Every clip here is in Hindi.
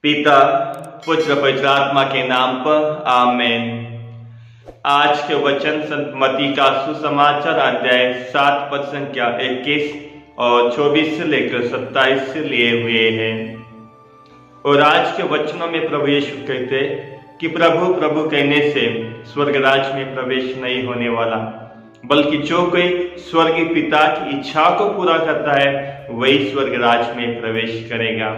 पिता पुत्र पवित्र आत्मा के नाम पर आमेन। आज के वचन संत मत्ती का सुसमाचार अध्याय 7 पद संख्या 21 और 24 से लेकर 27 से लिए हुए हैं। और आज के वचनों में प्रभु यीशु कहते कि प्रभु प्रभु कहने से स्वर्ग राज में प्रवेश नहीं होने वाला, बल्कि जो कोई स्वर्गीय पिता की इच्छा को पूरा करता है वही स्वर्ग राज में प्रवेश करेगा।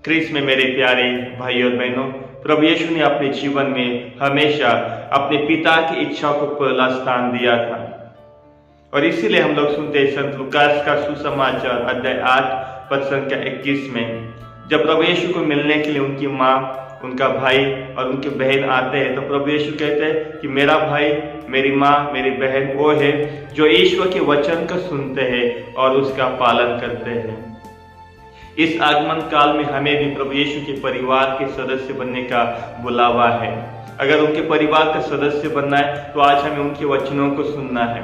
क्रिस में मेरे प्यारे भाई और बहनों, प्रभु यीशु ने अपने जीवन में हमेशा अपने पिता की इच्छा को पहला स्थान दिया था। और इसीलिए हम लोग सुनते हैं संत लूकास का सुसमाचार अध्याय 8 पद संख्या 21 में, जब प्रभु यीशु को मिलने के लिए उनकी माँ, उनका भाई और उनकी बहन आते हैं, तो प्रभु यीशु कहते हैं कि मेरा भाई, मेरी माँ, मेरी बहन वो है जो ईश्वर के वचन को सुनते हैं और उसका पालन करते हैं। इस आगमन काल में हमें भी प्रभु यीशु के परिवार के सदस्य बनने का बुलावा है। अगर उनके परिवार का सदस्य बनना है तो आज हमें उनके वचनों को सुनना है,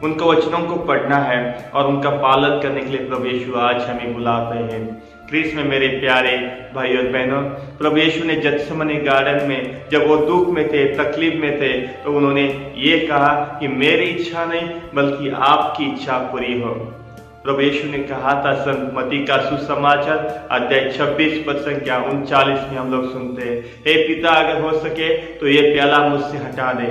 उनके वचनों को पढ़ना है और उनका पालन करने के लिए प्रभु यीशु आज हमें बुलाते हैं। क्रिस में मेरे प्यारे भाई और बहनों, प्रभु यीशु ने गत्सेमनी गार्डन में जब वो दुख में थे, तकलीफ में थे, तो उन्होंने ये कहा कि मेरी इच्छा नहीं बल्कि आपकी इच्छा पूरी हो। प्रभु यीशु ने कहा था संत मत्ती का सुसमाचार अध्याय 26 पद संख्या 39 में हम लोग सुनते हैं, हे पिता, अगर हो सके तो ये प्याला मुझसे हटा दे,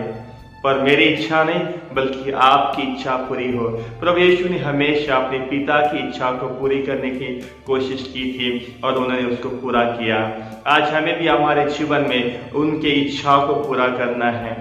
पर मेरी इच्छा नहीं बल्कि आपकी इच्छा पूरी हो। प्रभु यीशु ने हमेशा अपने पिता की इच्छा को पूरी करने की कोशिश की थी और उन्होंने उसको पूरा किया। आज हमें भी हमारे जीवन में उनके इच्छा को पूरा करना है।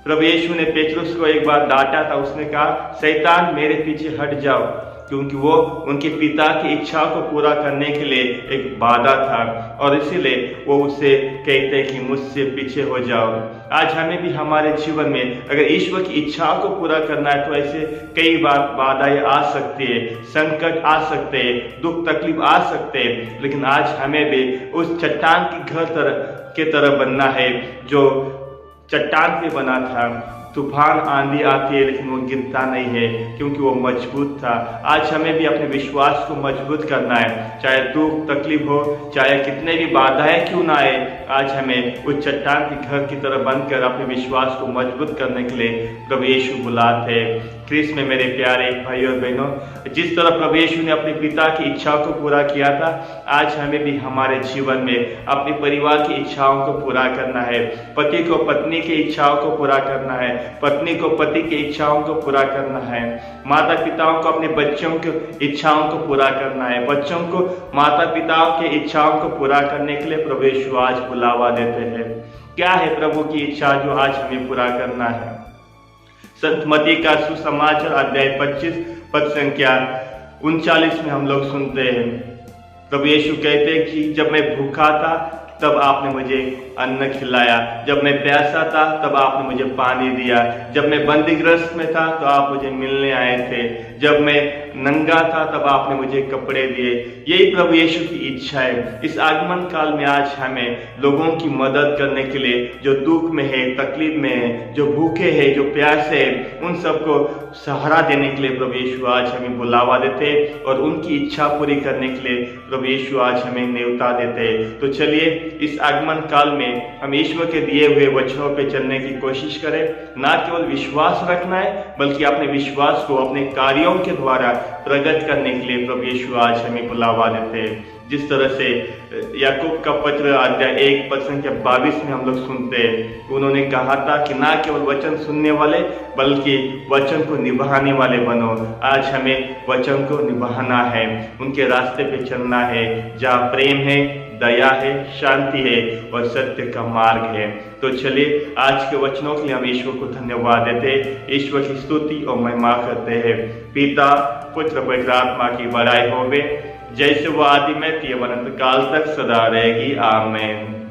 प्रभु यीशु ने पेतरुस को एक बार डांटा था, उसने कहा, शैतान मेरे पीछे हट जाओ, क्योंकि वो उनके पिता की इच्छा को पूरा करने के लिए एक बाधा था और इसीलिए वो उसे कहते कि मुझसे पीछे हो जाओ। आज हमें भी हमारे जीवन में अगर ईश्वर की इच्छा को पूरा करना है तो ऐसे कई बार बाधाएं आ सकती है, संकट आ सकते हैं, दुख तकलीफ आ सकते हैं, लेकिन आज हमें भी उस चट्टान की घर के तरह बनना है जो चट्टान पे बना था। तूफान आंधी आती है लेकिन वो गिरता नहीं है क्योंकि वो मजबूत था। आज हमें भी अपने विश्वास को मजबूत करना है, चाहे दुख तकलीफ हो, चाहे कितने भी बाधाएं क्यों ना आए, आज हमें उस चट्टान के घर की तरह बनकर अपने विश्वास को मजबूत करने के लिए प्रभु यीशु बुलाते हैं। क्रिस में मेरे प्यारे भाई और बहनों, जिस तरह प्रभु यीशु ने अपने पिता की इच्छा को पूरा किया था, आज हमें भी हमारे जीवन में अपने परिवार की इच्छाओं को पूरा करना है। पति को पत्नी की इच्छाओं को पूरा करना है, पत्नी को पति की इच्छाओं को पूरा करना है, माता पिताओं को अपने बच्चों की इच्छाओं को पूरा करना है, बच्चों को माता पिताओं की इच्छाओं को पूरा करने के लिए प्रभु यीशु आज बुलावा देते हैं। क्या है प्रभु की इच्छा जो आज हमें पूरा करना है? संत मत्ती का सुसमाचार अध्याय 25 पद संख्या 39 में हम लोग सुनते हैं, प्रभु यीशु कहते हैं कि जब मैं भूखा था तब आपने मुझे अन्न खिलाया, जब मैं प्यासा था तब आपने मुझे पानी दिया, जब मैं बंदीगृह में था तो आप मुझे मिलने आए थे, जब मैं नंगा था तब आपने मुझे कपड़े दिए। यही प्रभु यीशु की इच्छा है। इस आगमन काल में आज हमें लोगों की मदद करने के लिए, जो दुख में है, तकलीफ में है, जो भूखे हैं, जो प्यासे हैं, उन सबको सहारा देने के लिए प्रभु यीशु आज हमें बुलावा देते हैं और उनकी इच्छा पूरी करने के लिए प्रभु यीशु आज हमें न्योता देते हैं। तो चलिए इस आगमन काल में हम ईश्वर के दिए हुए वचनों पे चलने की कोशिश करें। ना केवल विश्वास रखना है बल्कि अपने विश्वास को अपने कार्यों के द्वारा प्रकट करने के लिए प्रभु यीशु आज हमें बुलावा देते हैं। जिस तरह से याकूब का पत्र अध्याय 1 पद संख्या 22 में हम लोग सुनते हैं, उन्होंने कहा था कि ना केवल वचन सुनने वाले बल्कि वचन को निभाने वाले बनो। आज हमें वचन को निभाना है, उनके रास्ते पे चलना है जहाँ प्रेम है, दया है, शांति है और सत्य का मार्ग है। तो चलिए आज के वचनों के लिए हम ईश्वर को धन्यवाद देते हैं, ईश्वर की स्तुति और महिमा करते हैं। पिता पुत्र पवित्र आत्मा की बड़ाई होवे, जैसे वो आदि में थी अनंत काल तक सदा रहेगी। आमीन।